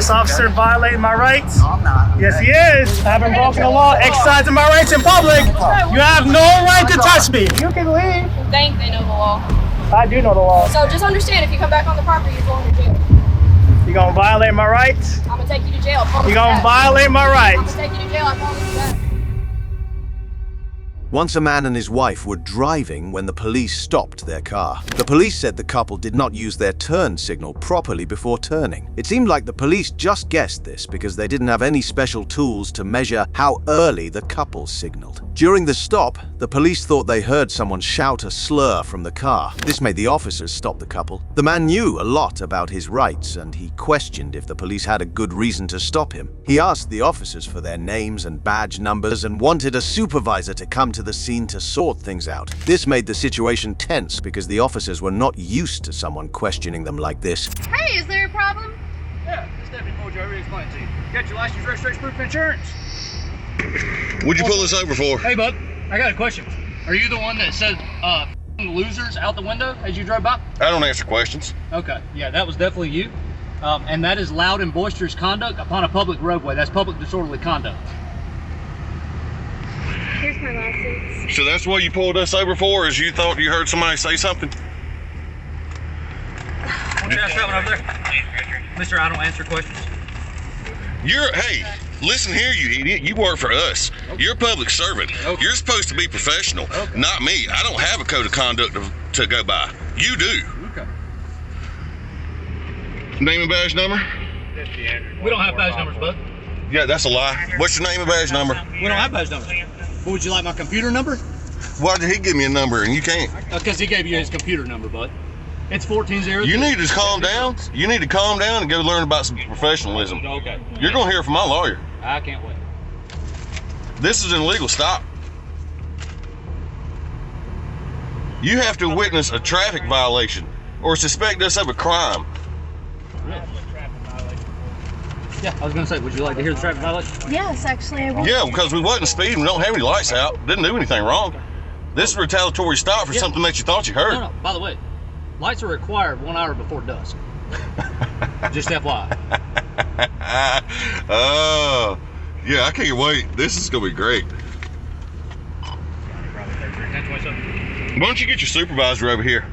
this officer violating my rights? No, I'm not. Yes, he is. I haven't broken the law, exercising my rights in public. You have no right to touch me. You can leave. Think they know the law. I do know the law. So just understand, if you come back on the property, you're going to jail. You gonna violate my rights? I'm gonna take you to jail. You gonna violate my I'm rights? gonna take you to jail. I promise you that. Once a man and his wife were driving when the police stopped their car. The police said the couple did not use their turn signal properly before turning. It seemed like the police just guessed this because they didn't have any special tools to measure how early the couple signaled. During the stop, the police thought they heard someone shout a slur from the car. This made the officers stop the couple. The man knew a lot about his rights and he questioned if the police had a good reason to stop him. He asked the officers for their names and badge numbers and wanted a supervisor to come to the scene to sort things out. This made the situation tense because the officers were not used to someone questioning them like this. Hey, is there a problem? Yeah, this deputy told you I already explained to you. Got your license, registration, proof of insurance. What'd you pull us over for? Hey, bud, I got a question. Are you the one that said losers out the window as you drove by? I don't answer questions. Okay, yeah, that was definitely you. And that is loud and boisterous conduct upon a public roadway. That's public disorderly conduct. Here's my license. So that's what you pulled us over for, is you thought you heard somebody say something? Why don't you ask that one over there? Mister, I don't answer questions. Hey, listen here, you idiot. You work for us. Okay. You're a public servant. Okay. You're supposed to be professional, not me. I don't have a code of conduct to go by. You do. Okay. Name and badge number? We don't have badge numbers, bud. Yeah, that's a lie. What's your name and badge number? We don't have badge numbers. What, would you like my computer number? Why did he give me a number and you can't? Because he gave you his computer number, bud. It's 14-0. You need to calm down. You need to calm down and go learn about some professionalism. Okay. You're going to hear from my lawyer. I can't wait. This is an illegal stop. You have to witness a traffic violation or suspect us of a crime. Yeah, I was going to say, would you like to hear the traffic violation? Yes, actually, I will. Yeah, because we wasn't speeding. We don't have any lights out. Didn't do anything wrong. This is a retaliatory stop for something that you thought you heard. No, by the way, lights are required 1 hour before dusk. Just FYI. Oh, yeah, I can't wait. This is going to be great. Why don't you get your supervisor over here?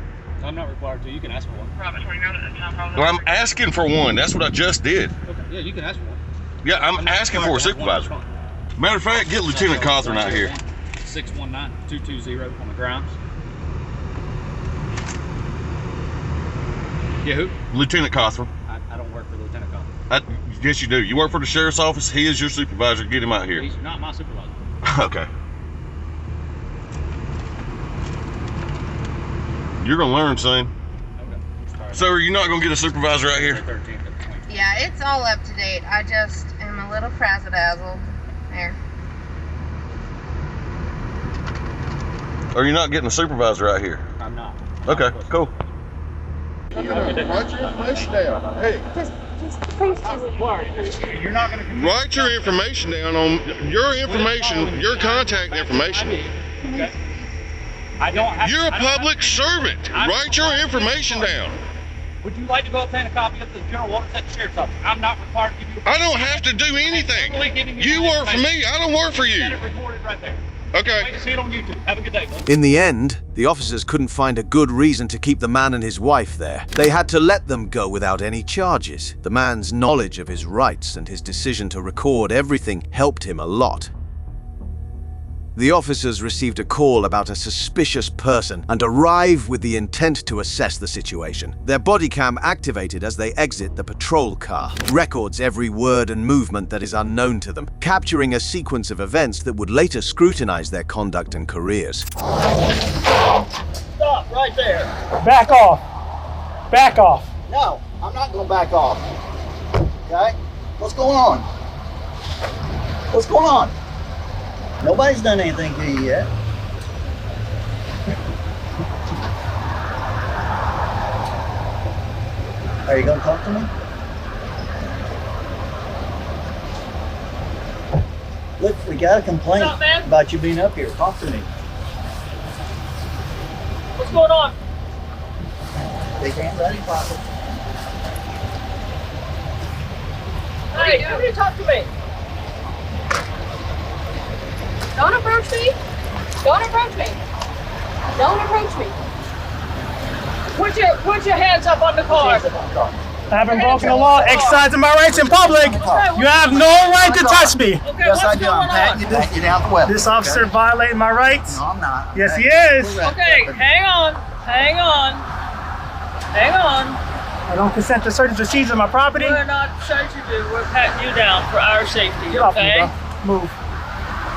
I'm not required to. You can ask for one. Well, I'm asking for one. That's what I just did. Okay, yeah, you can ask for one. Yeah, I'm asking for a supervisor. Matter of fact, get Lieutenant Cawthorn out here. 619-220 on the grounds. Yeah, who? Lieutenant Cawthorn. I don't work for Lieutenant Cawthorn. Yes, you do. You work for the sheriff's office. He is your supervisor. Get him out here. He's not my supervisor. Okay. You're going to learn soon. Okay. So are you not going to get a supervisor out here? Yeah, it's all up to date. I just am a little frazzle-dazzled. There. Or you're not getting a supervisor out here? I'm not. Okay, cool. Write your information down. Hey. You're not going to... Write your information down on your information, your contact information. Okay. I don't have... You're a public servant. Write your information down. Would you like to go obtain a copy of the General Waters at the Sheriff's Office? I'm not required to give you a... I don't have to do anything. You work for me. I don't work for you. Got it recorded right there. Okay. Wait to see it on YouTube. Have a good day, bud. In the end, the officers couldn't find a good reason to keep the man and his wife there. They had to let them go without any charges. The man's knowledge of his rights and his decision to record everything helped him a lot. The officers received a call about a suspicious person and arrive with the intent to assess the situation. Their Bodycam activated as they exit the patrol car, records every word and movement that is unknown to them, capturing a sequence of events that would later scrutinize their conduct and careers. Stop right there. Back off. Back off. No, I'm not going to back off. Okay? What's going on? What's going on? Nobody's done anything to you yet. Are you going to talk to me? Look, we got a complaint about you being up here. Talk to me. What's going on? Big hands out of your pocket. Hey, you talk to me. Don't approach me. Don't approach me. Don't approach me. Put your hands up on the car. I haven't broken the law, exercising my rights in public. You have no right to touch me. Okay, Yes, I what's do. going I'm patting on? you down the weapon. This officer violated my rights. No, I'm not. Yes, he is. Okay, hang on. Hang on. Hang on. I don't consent to searches or seizures of my property. We're not searching you. We're patting you down for our safety, Get off me, okay? bro. Move.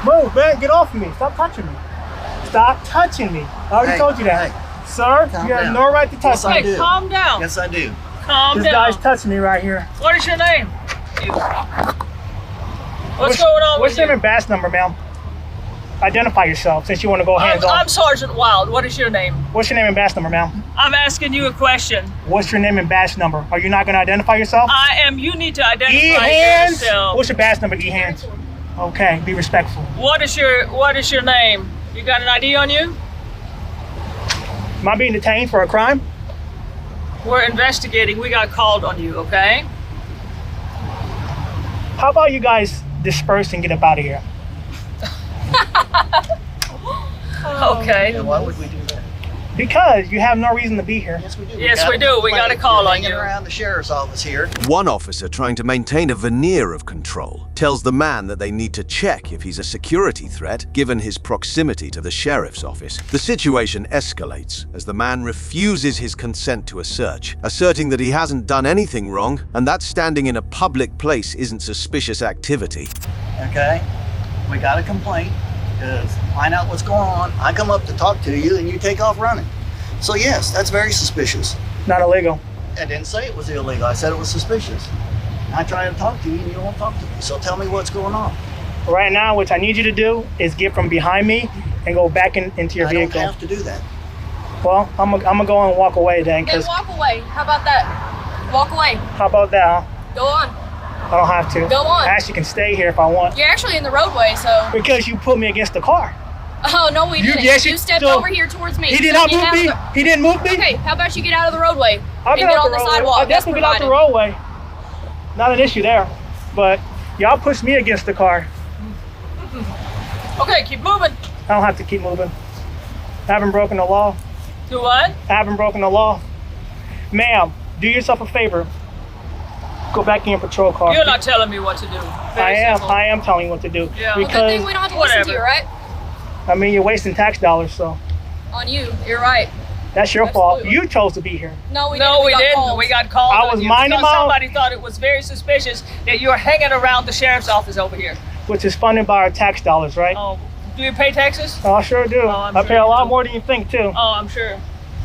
Move, man. Get off of me. Stop touching me. Stop touching me. I already Hey, told you that. hey. Sir, Calm you have down. no right to touch Yes, I me. Okay, do. calm down. Yes, I do. Calm This down. guy's touching me right here. What is your name? What's going on What's with your name you? and badge number, ma'am? Identify yourself since you want to go hands I'm on. Sergeant Wild. What is your name? What's your name and badge number, ma'am? I'm asking you a question. What's your name and badge number? Are you not going to identify yourself? I am. You need to identify E-hands. yourself. What's your badge number, E-hands? Okay, be respectful. What is your name? You got an ID on you? Am I being detained for a crime? We're investigating. We got called on you, okay? How about you guys disperse and get up out of here? Okay. And why would we do that? Because you have no reason to be here. Yes, we do. Yes, we do. We got a call on you. Around the sheriff's office here. One officer, trying to maintain a veneer of control, tells the man that they need to check if he's a security threat given his proximity to the sheriff's office. The situation escalates as the man refuses his consent to a search, asserting that he hasn't done anything wrong and that standing in a public place isn't suspicious activity. Okay? We got a complaint. Find out what's going on. I come up to talk to you and you take off running. So yes, that's very suspicious. Not illegal. I didn't say it was illegal. I said it was suspicious. I try to talk to you and you won't talk to me. So tell me what's going on. Right now, what I need you to do is get from behind me and go back into your I don't vehicle. have to do that. Well, I'm gonna go and walk away then, Then because walk away. How about that? Walk away. how about that, huh? Go on. I don't have to. Go on. I actually can stay here if I want. You're actually in the roadway, so. Because you put me against the car. Oh, no, we You- didn't. yes, You you- stepped so- over here towards me. He did So not get move out of me. the- He didn't move me. Okay, how about you get out of the roadway I'll and get get out on the the roadway. sidewalk? I'll That's definitely get out the provided. roadway. Not an issue there. But y'all pushed me against the car. Okay, keep moving. I don't have to keep moving. I haven't broken the law. Do what? I haven't broken the law. Ma'am, do yourself a favor. Go back in your patrol car. You're not telling me what to do. Very simple. I am telling you what to do. Yeah. Well, good thing Because we don't have to listen to you, Whatever. right? I mean, you're wasting tax dollars, so On you. You're right. that's your fault. Absolutely. You chose to be here. No, we No, we got didn't. called. We got called. I on was you minding because my own- somebody thought it was very suspicious that you were hanging around the sheriff's office over here. Which is funded by our tax dollars, right? Oh, do you pay taxes? Oh, I sure do. I'm I sure pay a you lot do. more than you think, too. Oh, I'm sure.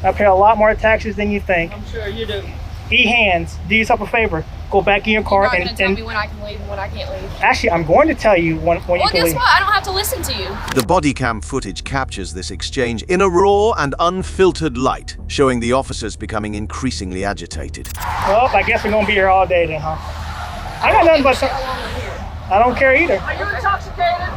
I pay a lot more taxes than you think. I'm sure you do. E-hands, do yourself a favor. Go back in your You're car not going to tell me and when I can leave and when I can't leave. actually, I'm going to tell you when you Well, can guess leave. what? I don't have to listen to you. The Bodycam footage captures this exchange in a raw and unfiltered light, showing the officers becoming increasingly agitated. Well, I guess we're going to be here all day then, huh? I got nothing but... I don't care either. Are you intoxicated?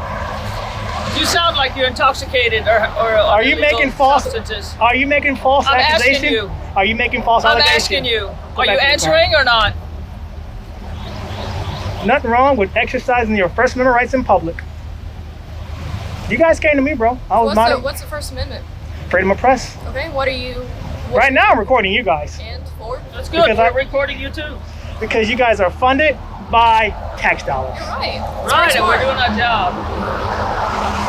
You sound like you're intoxicated or Are you illegal making false... substances. Are you making false I'm asking accusations? you. Are you making false I'm allegations? asking you. Go Are you back to the car. answering or not? Nothing wrong with exercising your First Amendment rights in public. You guys came to me, bro. I was minding What's the First Amendment? freedom of press. Okay, what are you... Right now, I'm recording you guys And for? That's good. Because We're I- recording you too. because you guys are funded by tax dollars. You're right. That's Right, very and we're smart. doing our job.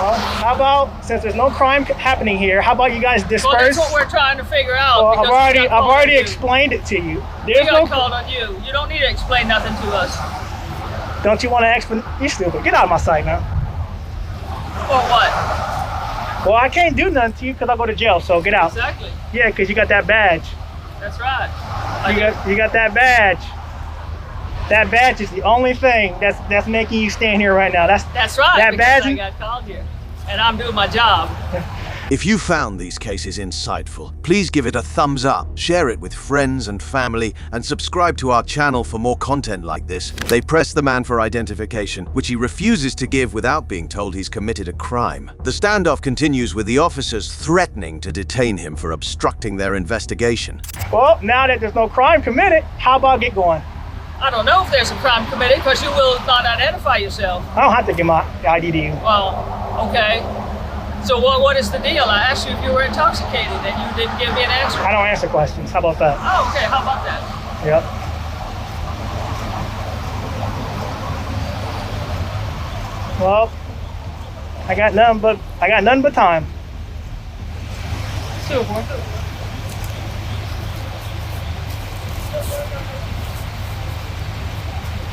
Well, how about, since there's no crime happening here, how about you guys Well, disperse? that's what we're trying to figure out. Well, because I've we got called already on you. explained it to you. We There's got no. called on you. You don't need to explain nothing to us. Don't you want to explain? You're stupid. Get out of my sight now. For what? Well, I can't do nothing to you because I'll go to jail. So get out. Exactly. Yeah, because you got that badge. That's right. You got that badge. That badge is the only thing that's making you stand here right now. That's right. That because badge. I got called here, and I'm doing my job. If you found these cases insightful, please give it a thumbs up, share it with friends and family, and subscribe to our channel for more content like this. They press the man for identification, which he refuses to give without being told he's committed a crime. The standoff continues with the officers threatening to detain him for obstructing their investigation. Well, now that there's no crime committed, how about get going? I don't know if there's a crime committed because you will not identify yourself. I don't have to give my ID to you. Well, okay. So what is the deal? I asked you if you were intoxicated and you didn't give me an answer. I don't answer questions. How about that? Oh, okay. How about that? Yep. Well, I got nothing but time. Super.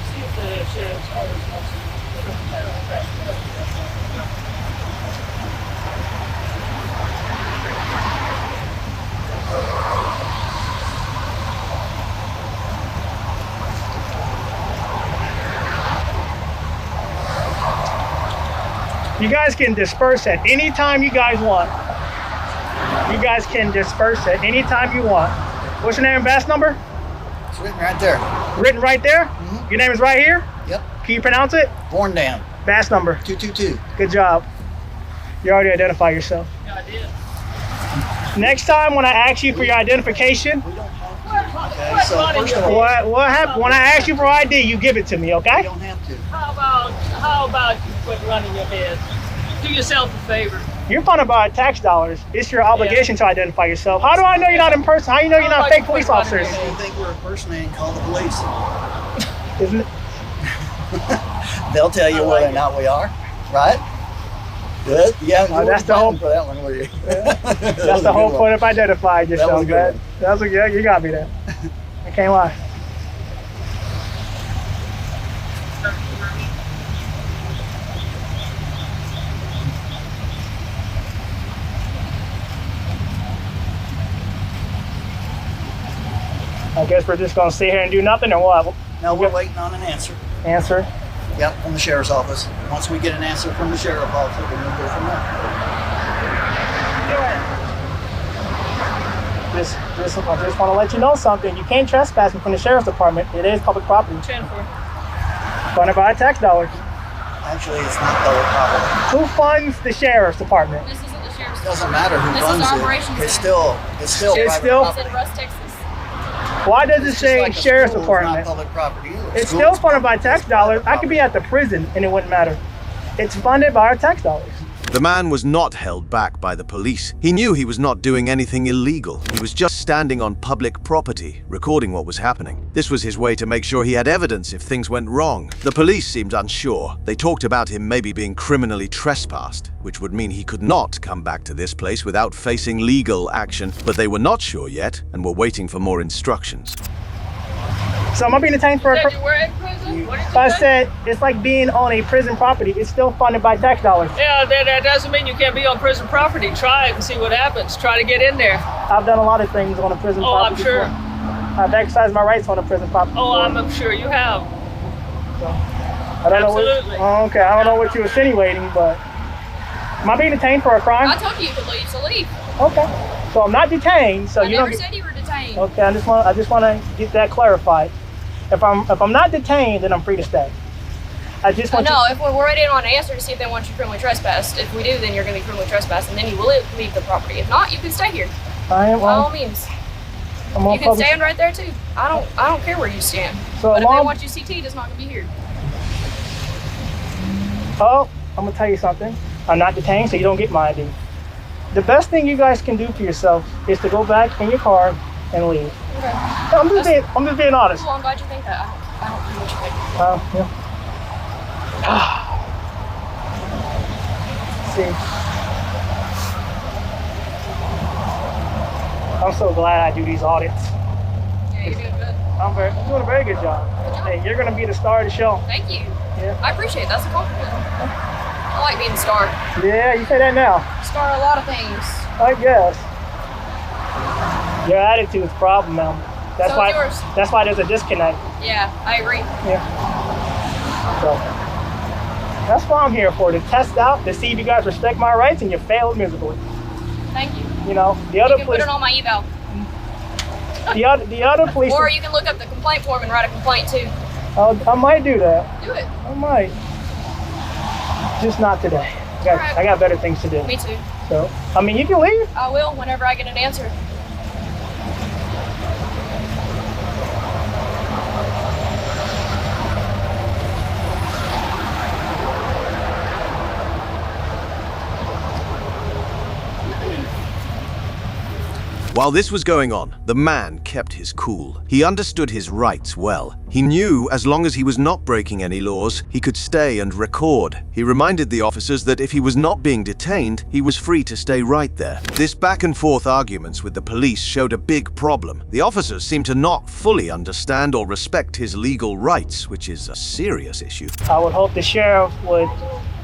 See if the sheriff's office wants to- You guys can disperse at any time you guys want. You guys can disperse at any time you want. What's your name and badge number? It's written right there. Written right there? Mhm. Your name is right here? Yep. Can you pronounce it? Born down. Badge number. 222. Good job. You already identified yourself. Yeah, I did. Next time when I ask you for your identification, Okay, so first of all, what happened? When I ask you for ID, you give it to me, you okay? don't have to. How about you quit running your head? Do yourself a favor. You're funded by tax dollars. It's your obligation to identify yourself. How do I know you're not in person? How do you know you're not fake police officers? If you think we're impersonating, call the police. Isn't it? They'll tell you whether or not we are, right? Good. Yeah, that's the whole- for that one, were you? That's the whole point of identifying was yourself, a good man. one. That was a good. You got me there. I can't lie. I guess we're just gonna sit here and do nothing, or what? No, we're waiting on an answer. Answer. Yep, from the sheriff's office. Once we get an answer from the sheriff's office, we're gonna go from there. I just want to let you know something. You can't trespass from the sheriff's department. It is public property. Jennifer. Funded by tax dollars. Actually, it's not public property. Who funds the sheriff's department? This isn't the sheriff's It doesn't matter who This funds is it. operations It's center. still It's private still- It's property. in Russ, Texas. Why does it It's just say like a sheriff's school, it's not department? public property either. It's School still is funded by tax private dollars. I could be property. at the prison and it wouldn't matter. It's funded by our tax dollars. The man was not held back by the police. He knew he was not doing anything illegal. He was just standing on public property, recording what was happening. This was his way to make sure he had evidence if things went wrong. The police seemed unsure. They talked about him maybe being criminally trespassed, which would mean he could not come back to this place without facing legal action, but they were not sure yet and were waiting for more instructions. So am I being detained for a Said you were in prison? What did you I say? said it's like being on a prison property. It's still funded by tax dollars. Yeah, that doesn't mean you can't be on prison property. Try it and see what happens. Try to get in there. I've done a lot of things on a prison Oh, I'm property. sure. before. I've exercised my rights on a prison property. Oh, before. I'm sure you have. So, I don't Absolutely. know what. Oh, okay, I don't know what you're insinuating, but am I being detained for a crime? I told you you could leave, so leave. Okay, so I'm not detained. So I you never don't. said you were detained. Okay, I just want to get that clarified. If I'm not detained, then I'm free to stay. I just want No, if we're waiting on an answer to see if they want you criminally trespassed. If we do, then you're going to be criminally trespassed, and then you will leave the property. If not, you can stay here. I am By all on. means. I'm on You can public. stand right there too. I don't care where you stand. So But if they long- want you CT, it's not going to be here. Oh, I'm gonna tell you something. I'm not detained, so you don't get my ID. The best thing you guys can do for yourself is to go back in your car and leave. Okay. I'm just being honest. Well, I'm glad you think that. I don't know what you think. Yeah. See, I'm so glad I do these audits. Yeah, you're doing good. I'm doing a very good job. Hey, you're gonna be the star of the show. Thank you. Yeah. I appreciate it. That's a compliment. I like being a star. Yeah, you say that now. Star a lot of things. I guess. Your attitude's a problem, man. That's So why. is yours. That's why there's a disconnect. Yeah, I agree. Yeah. So that's what I'm here for, to test out, to see if you guys respect my rights, and you failed miserably. Thank you. You know, the You other can police, put it on my eval. the other police. Or you can look up the complaint form and write a complaint too. I might do that. Do it. I might. Just not today. Alright. I got better things to do. Me too. So, I mean, you can leave. I will whenever I get an answer. While this was going on, the man kept his cool. He understood his rights well. He knew as long as he was not breaking any laws, he could stay and record. He reminded the officers that if he was not being detained, he was free to stay right there. This back and forth arguments with the police showed a big problem. The officers seemed to not fully understand or respect his legal rights, which is a serious issue. I would hope the sheriff would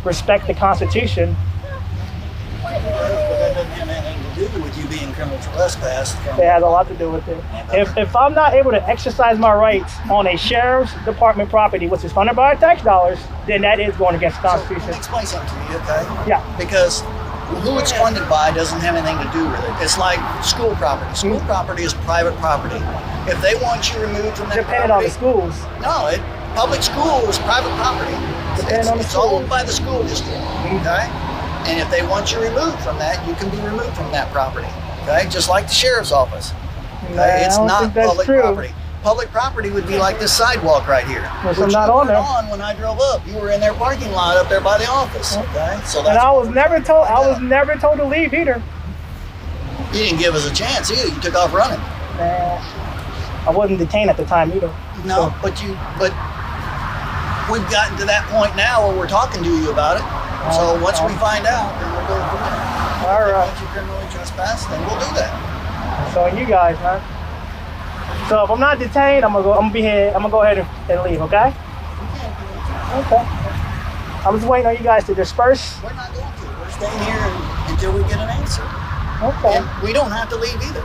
respect the Constitution. But that doesn't have anything to do with you being criminal trespass. It has a lot to do with it. If I'm not able to exercise my rights on a sheriff's department property, which is funded by our tax dollars, then that is going against the Constitution. So let me explain something to you, okay? Yeah. Because who it's funded by doesn't have anything to do with it. It's like school property. School property is private property. If they want you removed from that Depending property, on the schools. no, public school is private property. It's owned by the school district, okay? And if they want you removed from that, you can be removed from that property, okay? Just like the sheriff's office. Okay? It's not public property. Public property would be like this sidewalk right here. Which I'm not on there. When I drove up, you were in their parking lot up there by the office, okay? So that's and I was never told. I was never told to leave either. You didn't give us a chance either. You took off running. I wasn't detained at the time either. No, So, but we've gotten to that point now where we're talking to you about it. So once we find out, then we'll go from there. all right. Once you criminally trespass, then we'll do that. So you guys, man. So if I'm not detained, I'm gonna be here. I'm gonna go ahead and leave. Okay. Okay. I'm just waiting on you guys to disperse. We're not going to. We're staying here until we get an answer. Okay. And we don't have to leave either.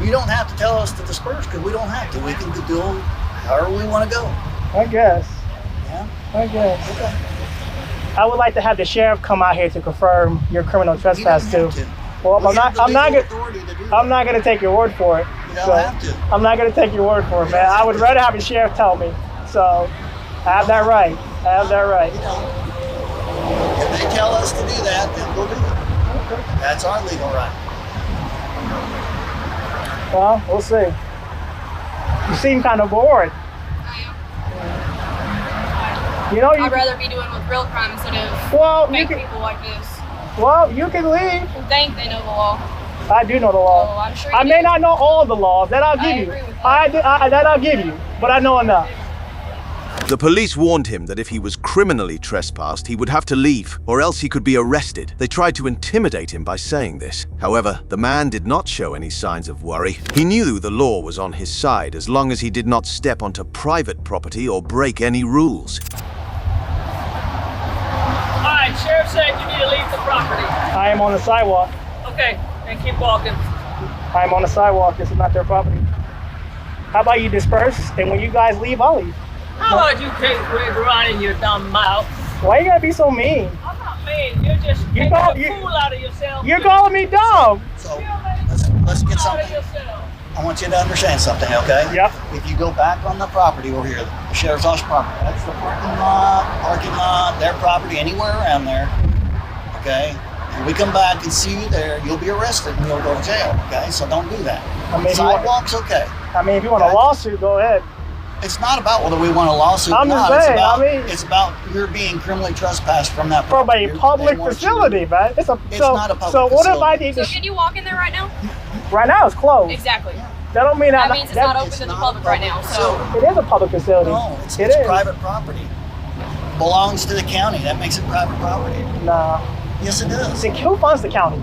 You don't have to tell us to disperse because we don't have to. We can do however we want to go. I guess. Yeah. I guess. Okay. I would like to have the sheriff come out here to confirm your criminal trespass too. Well, I'm not gonna take your word for it. You don't have to. I'm not gonna take your word for it, man. I would rather have a sheriff tell me. So I have that right. I have that right. You know, if they tell us to do that, then we'll do it. Okay. That's our legal right. Well, we'll see. You seem kind of bored. You know, I'd rather be doing with real crime instead of fake people like this. Well, you can leave. Who think they know the law. I do know the law. Oh, I'm sure I you may do. not know all the laws. That I'll give you. agree with that. That I'll give you. But I know enough. The police warned him that if he was criminally trespassed, he would have to leave, or else he could be arrested. They tried to intimidate him by saying this. However, the man did not show any signs of worry. He knew the law was on his side as long as he did not step onto private property or break any rules. Alright, Sheriff said you need to leave the property. I am on the sidewalk. Okay, and keep walking. I am on the sidewalk. This is not their property. How about you disperse, and when you guys leave, I'll leave. How about you keep running your dumb mouth? Why you gotta be so mean? I'm not mean, you're just making a fool out of yourself. You're calling me dumb. So let's get something. I want you to understand something, okay? Yep. If you go back on the property over here, the sheriff's office property, that's the parking lot, their property, anywhere around there, okay? And we come back and see you there, you'll be arrested and you'll go to jail, okay? So don't do that. I mean, Sidewalk's okay. I mean, if you want a lawsuit, go ahead. It's not about whether we want a lawsuit or I'm just not. saying, It's about you're being criminally trespassed from that From property. a public facility, man. It's not a public facility. what if I need So to? can you walk in there right now? Right now, it's closed. Exactly. That don't mean That means it's not open to the public right now. So It is a public facility. No, it's It is. private property. Belongs to the county. That makes it private property. Nah. Yes, it does. See, who funds the county?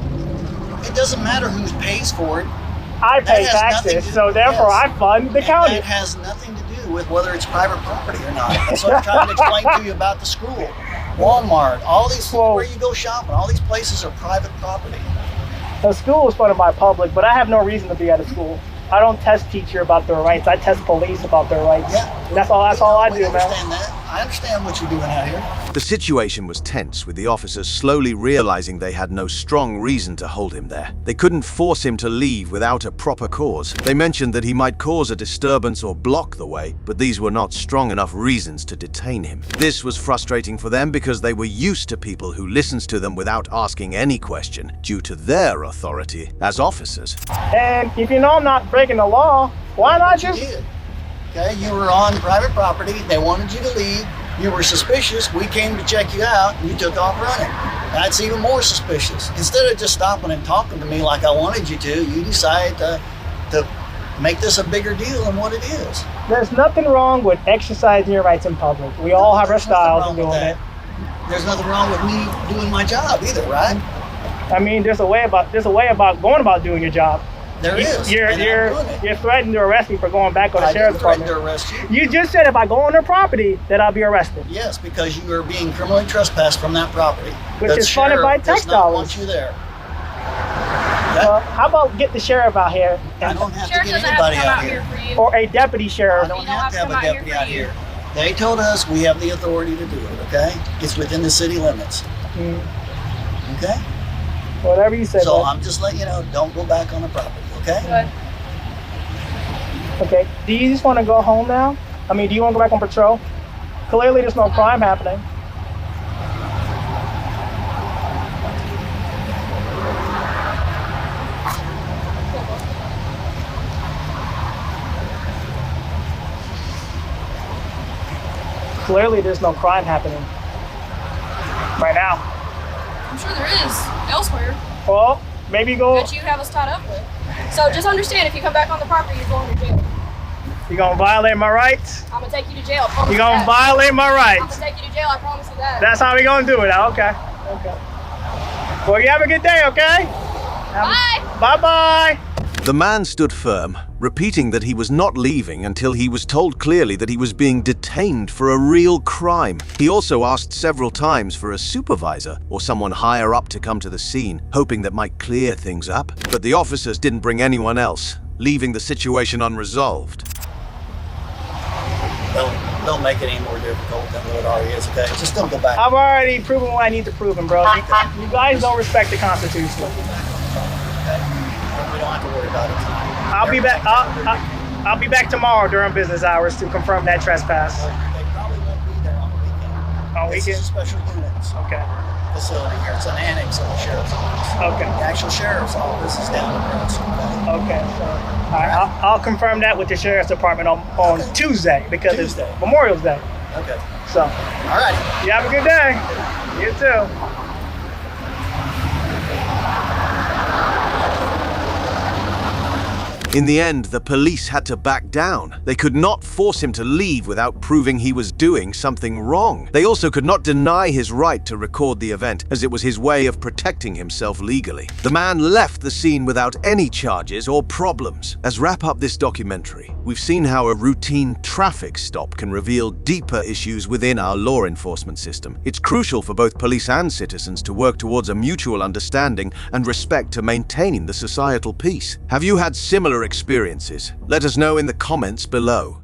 It doesn't matter who pays for it. I pay That has nothing taxes, to- so therefore yes. I fund the And county. that has nothing to do with whether it's private property or not. That's what I'm trying to explain to you about the school, Walmart, all these Well- where you go shopping. All these places are private property. The school is funded by public, but I have no reason to be at a school. I don't test teacher about their rights. I test police about their rights. Yeah. That's all I We do, man. understand that. I understand what you're doing out here. The situation was tense, with the officers slowly realizing they had no strong reason to hold him there. They couldn't force him to leave without a proper cause. They mentioned that he might cause a disturbance or block the way, but these were not strong enough reasons to detain him. This was frustrating for them because they were used to people who listened to them without asking any question due to their authority as officers. And if you know I'm not breaking the law, why not You just? did. Okay, you were on private property. They wanted you to leave. You were suspicious. We came to check you out, and you took off running. That's even more suspicious. Instead of just stopping and talking to me like I wanted you to, you decided to make this a bigger deal than what it is. There's nothing wrong with exercising your rights in public. We all have our styles of doing it. There's nothing wrong with me doing my job either, right? I mean, there's a way about going about doing your job. There is. You're threatening to arrest me for going back on the sheriff's department. I didn't threaten to arrest you. You just said if I go on their property that I'll be arrested. Yes, because you are being criminally trespassed from that property. Which is funded by tax does not dollars. want you there. Well, how about get the sheriff out here? I don't have Sheriff to get doesn't have anybody to come out out here. here for you. Or a deputy sheriff. I don't You don't have to have a deputy out here. They told us we have the authority to do it, okay? It's within the city limits. Okay? Whatever you say. So bud. I'm just letting you know, don't go back on the property, okay? Good. Okay. Do you just want to go home now? I mean, do you want to go back on patrol? Clearly there's no crime happening. Clearly there's no crime happening right now. I'm sure there is elsewhere Well, maybe go. that you have us tied up with. So just understand, if you come back on the property, you're going to jail. You gonna violate my rights? I'm gonna take you to jail. I promise You you gonna that. violate my I'm rights? gonna take you to jail. I promise you that. That's how we gonna do it. Okay. Okay. Well, you have a good day. Okay. Bye. Bye bye. The man stood firm, repeating that he was not leaving until he was told clearly that he was being detained for a real crime. He also asked several times for a supervisor or someone higher up to come to the scene, hoping that might clear things up. But the officers didn't bring anyone else, leaving the situation unresolved. Don't make it any more difficult than what it already is, okay? Just don't go back. I've already proven what I need to prove, bro. You guys don't respect the Constitution. Okay? We don't have to worry about it tonight. I'll be back. I'll be back tomorrow during business hours to confirm that trespass. They probably won't be there on the weekend. On This weekend? is a special units Okay. facility here. It's an annex of the sheriff's office. Okay. The actual sheriff's office is down the road, okay? Okay. So, all right. I'll confirm that with the sheriff's department on Okay. Tuesday because Tuesday. it's Memorial Day. Okay. So, All right. you have a good day. You too. In the end, the police had to back down. They could not force him to leave without proving he was doing something wrong. They also could not deny his right to record the event, as it was his way of protecting himself legally. The man left the scene without any charges or problems. As wrap up this documentary, we've seen how a routine traffic stop can reveal deeper issues within our law enforcement system. It's crucial for both police and citizens to work towards a mutual understanding and respect to maintaining the societal peace. Have you had similar experiences? Let us know in the comments below.